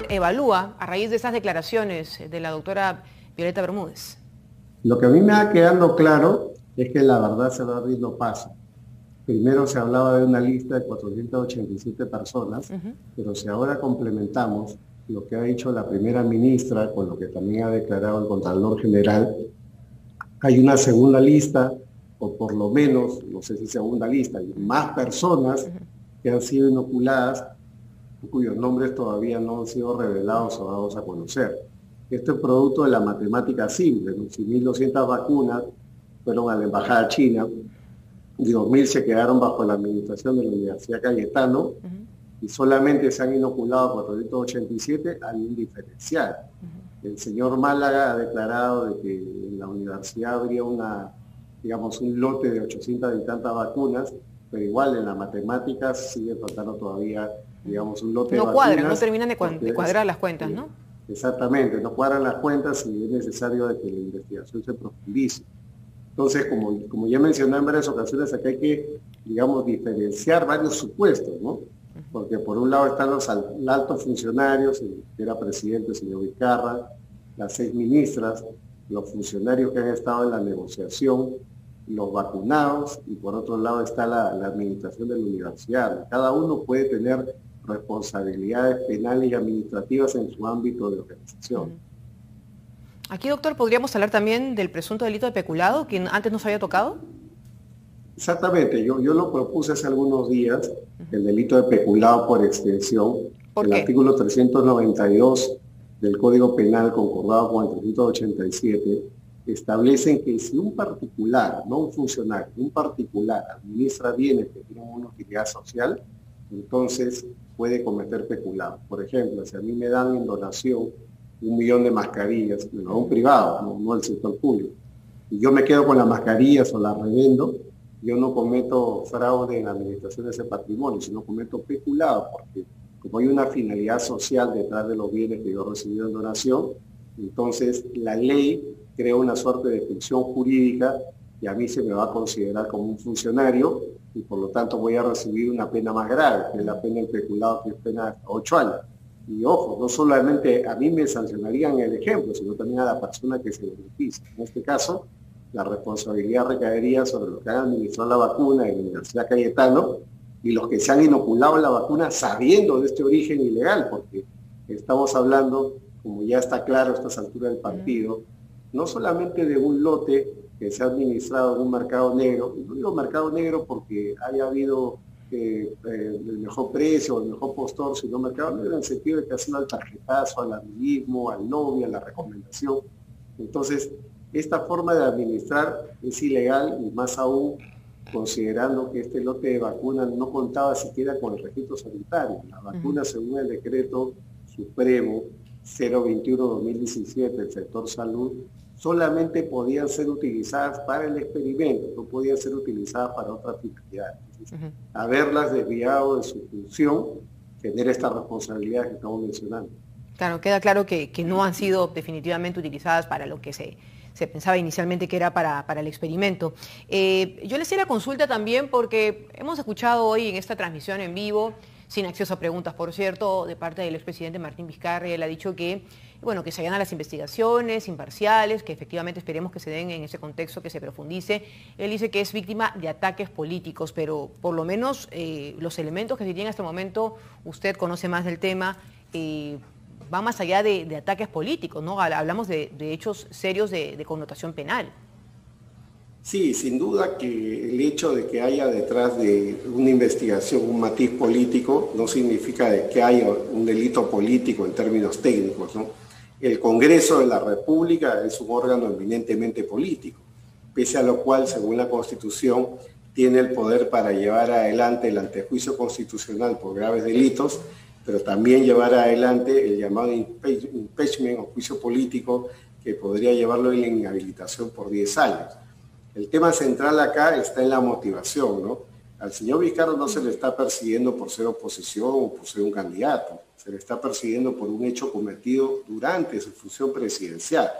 Evalúa a raíz de esas declaraciones de la doctora Violeta Bermúdez? Lo que a mí me va quedando claro es que la verdad se va abriendo paso. Primero se hablaba de una lista de 487 personas, pero si ahora complementamos lo que ha dicho la primera ministra con lo que también ha declarado el Contralor General, hay una segunda lista, o por lo menos, no sé si segunda lista, hay más personas que han sido inoculadas, cuyos nombres todavía no han sido revelados o dados a conocer. Esto es producto de la matemática simple, ¿no? Si 1.200 vacunas fueron a la Embajada China, y 2.000 se quedaron bajo la administración de la Universidad Cayetano, y solamente se han inoculado 487, hay un diferencial. El señor Málaga ha declarado de que en la universidad habría un lote de 800 y tantas vacunas, pero igual en las matemáticas sigue faltando todavía, un lote de vacunas. No cuadran, no terminan de cuadrar las cuentas, ¿no? Exactamente, no cuadran las cuentas y es necesario de que la investigación se profundice. Entonces, como ya mencioné en varias ocasiones, acá hay que, diferenciar varios supuestos, ¿no? Porque por un lado están los altos funcionarios, el que era presidente, el señor Vizcarra, las 6 ministras, los funcionarios que han estado en la negociación, los vacunados, y por otro lado está la administración de la universidad. Cada uno puede tener responsabilidades penales y administrativas en su ámbito de organización. Aquí, doctor, ¿podríamos hablar también del presunto delito de peculado, que antes no se había tocado? Exactamente, yo lo propuse hace algunos días, el delito de peculado por extensión. ¿Por el qué? Artículo 392 del Código Penal, concordado con el 387, establecen que si un particular, no un funcionario, un particular administra bienes que tienen una utilidad social, entonces puede cometer peculado. Por ejemplo, si a mí me dan en donación 1 millón de mascarillas, a un privado, no al sector público, y yo me quedo con las mascarillas o las revendo, yo no cometo fraude en la administración de ese patrimonio, sino cometo peculado, porque como hay una finalidad social detrás de los bienes que yo he recibido en donación, entonces la ley crea una suerte de ficción jurídica y a mí se me va a considerar como un funcionario y por lo tanto voy a recibir una pena más grave, que es la pena del peculado, que es pena de hasta 8 años. Y ojo, no solamente a mí me sancionarían el ejemplo, sino también a la persona que se beneficia. En este caso, la responsabilidad recaería sobre los que han administrado la vacuna en la Universidad Cayetano y los que se han inoculado la vacuna sabiendo de este origen ilegal, porque estamos hablando, como ya está claro a estas alturas del partido, no solamente de un lote que se ha administrado en un mercado negro, y no digo mercado negro porque haya habido el mejor precio, el mejor postor, sino mercado negro en el sentido de que ha sido al tarjetazo, al amiguismo, al novio, a la recomendación. Entonces, esta forma de administrar es ilegal y más aún considerando que este lote de vacunas no contaba siquiera con el registro sanitario. Las vacunas, según el decreto supremo 021-2017 del sector salud, solamente podían ser utilizadas para el experimento, no podían ser utilizadas para otras finalidades. Haberlas desviado de su función genera esta responsabilidad que estamos mencionando. Claro, queda claro que no han sido definitivamente utilizadas para lo que se pensaba inicialmente que era para el experimento. Yo les hice la consulta también porque hemos escuchado hoy en esta transmisión en vivo, sin acceso a preguntas, por cierto, de parte del expresidente Martín Vizcarra. Él ha dicho que, bueno, que se hagan las investigaciones imparciales, que efectivamente esperemos que se den en ese contexto, que se profundice. Él dice que es víctima de ataques políticos, pero por lo menos los elementos que se tienen hasta el momento, usted conoce más del tema, va más allá de ataques políticos, ¿no? Hablamos de hechos serios de connotación penal. Sí, sin duda que el hecho de que haya detrás de una investigación un matiz político no significa que haya un delito político en términos técnicos, ¿no? El Congreso de la República es un órgano eminentemente político, pese a lo cual, según la Constitución, tiene el poder para llevar adelante el antejuicio constitucional por graves delitos, pero también llevar adelante el llamado impeachment o juicio político que podría llevarlo en la inhabilitación por 10 años. El tema central acá está en la motivación, ¿no? Al señor Vizcarra no se le está persiguiendo por ser oposición o por ser un candidato, se le está persiguiendo por un hecho cometido durante su función presidencial.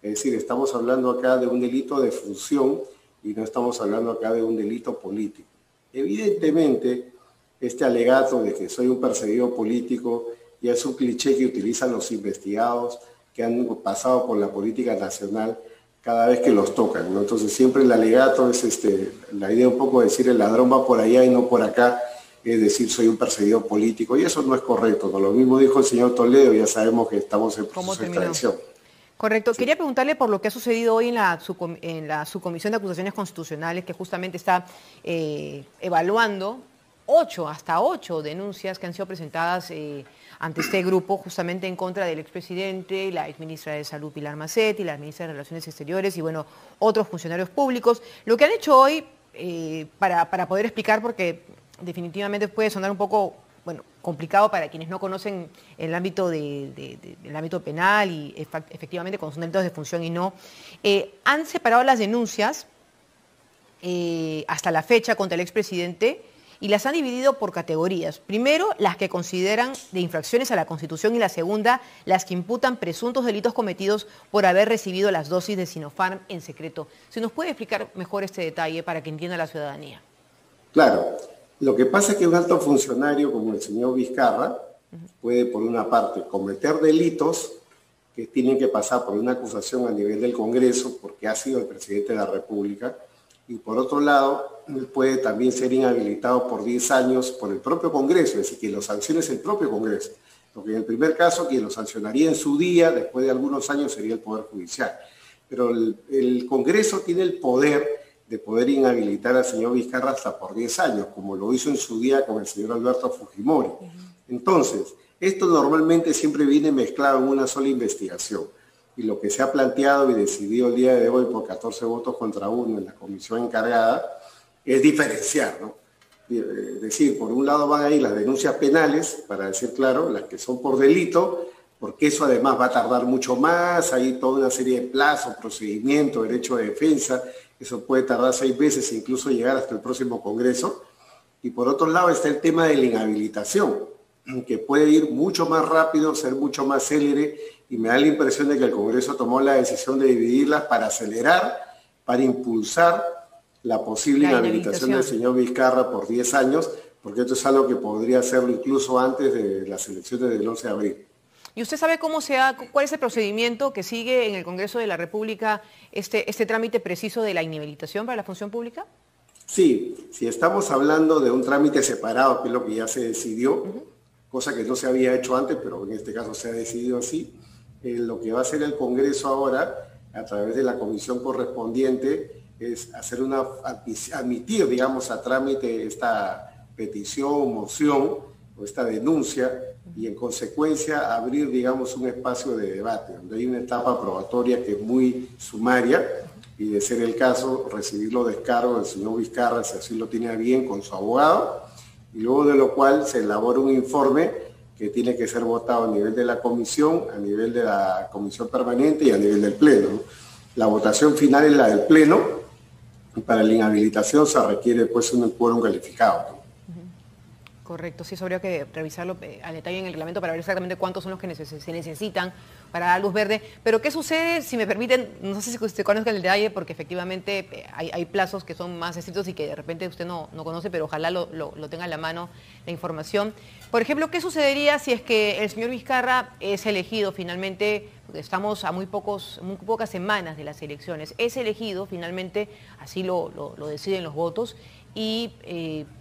Es decir, estamos hablando acá de un delito de función y no estamos hablando acá de un delito político. Evidentemente, este alegato de que soy un perseguido político ya es un cliché que utilizan los investigados que han pasado por la política nacional cada vez que los tocan, ¿no? Entonces siempre el alegato es la idea un poco de decir el ladrón va por allá y no por acá, es decir, soy un perseguido político, y eso no es correcto, ¿no? Lo mismo dijo el señor Toledo, ya sabemos que estamos en proceso de extradición. Correcto. Sí. Quería preguntarle por lo que ha sucedido hoy en la Subcomisión de Acusaciones Constitucionales, que justamente está evaluando hasta ocho denuncias que han sido presentadas ante este grupo, justamente en contra del expresidente, la exministra de Salud Pilar Mazzetti, la ministra de Relaciones Exteriores y, bueno, otros funcionarios públicos. Lo que han hecho hoy, para poder explicar, porque definitivamente puede sonar un poco, bueno, complicado para quienes no conocen el ámbito el ámbito penal y efectivamente cuando son delitos de función y no, han separado las denuncias hasta la fecha contra el expresidente y las han dividido por categorías. Primero, las que consideran de infracciones a la Constitución, y la segunda, las que imputan presuntos delitos cometidos por haber recibido las dosis de Sinopharm en secreto. ¿Se nos puede explicar mejor este detalle para que entienda la ciudadanía? Claro. Lo que pasa es que un alto funcionario como el señor Vizcarra puede, por una parte, cometer delitos que tienen que pasar por una acusación a nivel del Congreso porque ha sido el presidente de la República, y por otro lado, él puede también ser inhabilitado por 10 años por el propio Congreso, es decir, que lo sancione el propio Congreso. Porque en el primer caso, quien lo sancionaría en su día, después de algunos años, sería el Poder Judicial. Pero el Congreso tiene el poder de poder inhabilitar al señor Vizcarra hasta por 10 años, como lo hizo en su día con el señor Alberto Fujimori. Entonces, esto normalmente siempre viene mezclado en una sola investigación. Y lo que se ha planteado y decidido el día de hoy por 14 votos contra 1 en la comisión encargada es diferenciar, ¿no? Es decir, por un lado van a ir las denuncias penales, para decir claro, las que son por delito, porque eso además va a tardar mucho más, hay toda una serie de plazos, procedimientos, derecho de defensa, eso puede tardar 6 meses, incluso llegar hasta el próximo Congreso. Y por otro lado está el tema de la inhabilitación, que puede ir mucho más rápido, ser mucho más célere, y me da la impresión de que el Congreso tomó la decisión de dividirlas para acelerar, para impulsar la posible inhabilitación del señor Vizcarra por 10 años, porque esto es algo que podría hacerlo incluso antes de las elecciones del 11 de abril. ¿Y usted sabe cuál es el procedimiento que sigue en el Congreso de la República este trámite preciso de la inhabilitación para la función pública? Sí, si estamos hablando de un trámite separado, que es lo que ya se decidió, cosa que no se había hecho antes, pero en este caso se ha decidido así, lo que va a hacer el Congreso ahora, a través de la comisión correspondiente, es admitir, digamos, a trámite esta petición, moción o esta denuncia, y en consecuencia abrir, digamos, un espacio de debate, donde hay una etapa probatoria que es muy sumaria, y de ser el caso, recibir los descargos del señor Vizcarra, si así lo tiene bien, con su abogado, y luego de lo cual se elabora un informe que tiene que ser votado a nivel de la comisión, a nivel de la comisión permanente y a nivel del pleno, ¿no? La votación final es la del pleno, y para la inhabilitación se requiere pues un quórum calificado, ¿no? Correcto, sí, eso habría que revisarlo al detalle en el reglamento para ver exactamente cuántos son los que se necesitan para dar luz verde. Pero ¿qué sucede, si me permiten? No sé si usted conozca el detalle, porque efectivamente hay plazos que son más estrictos y que de repente usted no conoce, pero ojalá lo tenga en la mano la información. Por ejemplo, ¿qué sucedería si es que el señor Vizcarra es elegido finalmente? Estamos a muy pocas semanas de las elecciones. Es elegido finalmente, así lo deciden los votos, y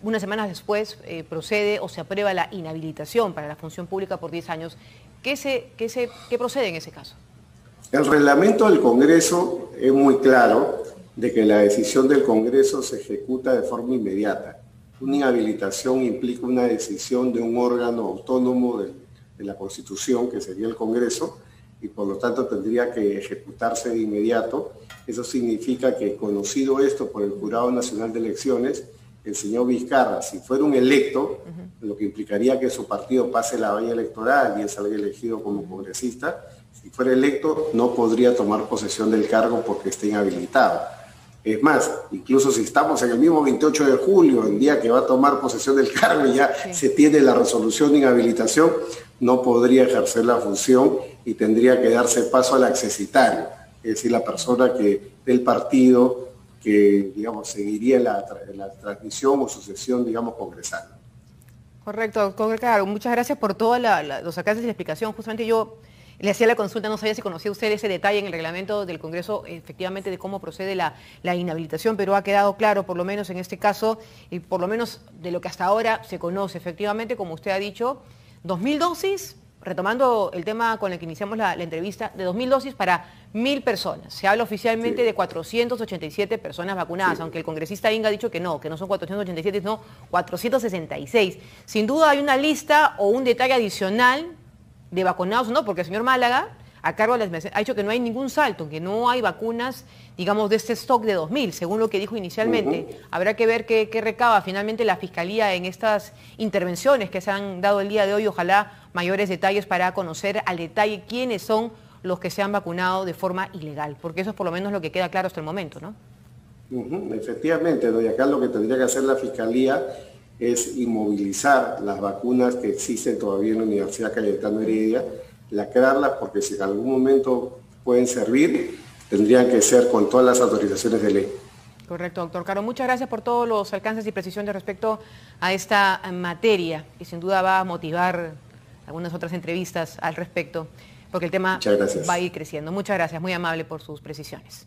unas semanas después procede o se aprueba la inhabilitación para la función pública por 10 años. ¿Qué procede en ese caso? El reglamento del Congreso es muy claro de que la decisión del Congreso se ejecuta de forma inmediata. Una inhabilitación implica una decisión de un órgano autónomo de la Constitución, que sería el Congreso, y por lo tanto tendría que ejecutarse de inmediato. Eso significa que, conocido esto por el Jurado Nacional de Elecciones, el señor Vizcarra, si fuera un electo, lo que implicaría que su partido pase la valla electoral y él salga elegido como congresista, si fuera electo no podría tomar posesión del cargo porque está inhabilitado. Es más, incluso si estamos en el mismo 28 de julio, el día que va a tomar posesión del cargo y ya se tiene la resolución de inhabilitación, no podría ejercer la función y tendría que darse paso al accesitario, es decir, la persona que del partido que digamos, seguiría la transmisión o sucesión, digamos, congresal. Correcto, doctor Caro. Muchas gracias por todos los alcances y la explicación. Justamente yo le hacía la consulta, no sabía si conocía usted ese detalle en el reglamento del Congreso, efectivamente, de cómo procede la inhabilitación, pero ha quedado claro, por lo menos en este caso, y por lo menos de lo que hasta ahora se conoce. Efectivamente, como usted ha dicho, 2.000 dosis, retomando el tema con el que iniciamos la entrevista, de 2.000 dosis para 1.000 personas. Se habla oficialmente de 487 personas vacunadas, aunque el congresista Inga ha dicho que no son 487, sino 466. Sin duda hay una lista o un detalle adicional de vacunados, ¿no? Porque el señor Málaga, a cargo de las ha dicho que no hay ningún salto, que no hay vacunas, digamos, de este stock de 2.000, según lo que dijo inicialmente. Habrá que ver qué recaba finalmente la Fiscalía en estas intervenciones que se han dado el día de hoy. Ojalá mayores detalles para conocer al detalle quiénes son los que se han vacunado de forma ilegal, porque eso es por lo menos lo que queda claro hasta el momento, ¿no? Efectivamente, doña acá lo que tendría que hacer la Fiscalía es inmovilizar las vacunas que existen todavía en la Universidad Cayetano Heredia, lacrarlas, porque si en algún momento pueden servir, tendrían que ser con todas las autorizaciones de ley. Correcto, doctor Caro. Muchas gracias por todos los alcances y precisiones respecto a esta materia, y sin duda va a motivar algunas otras entrevistas al respecto, porque el tema va a ir creciendo. Muchas gracias, muy amable por sus precisiones.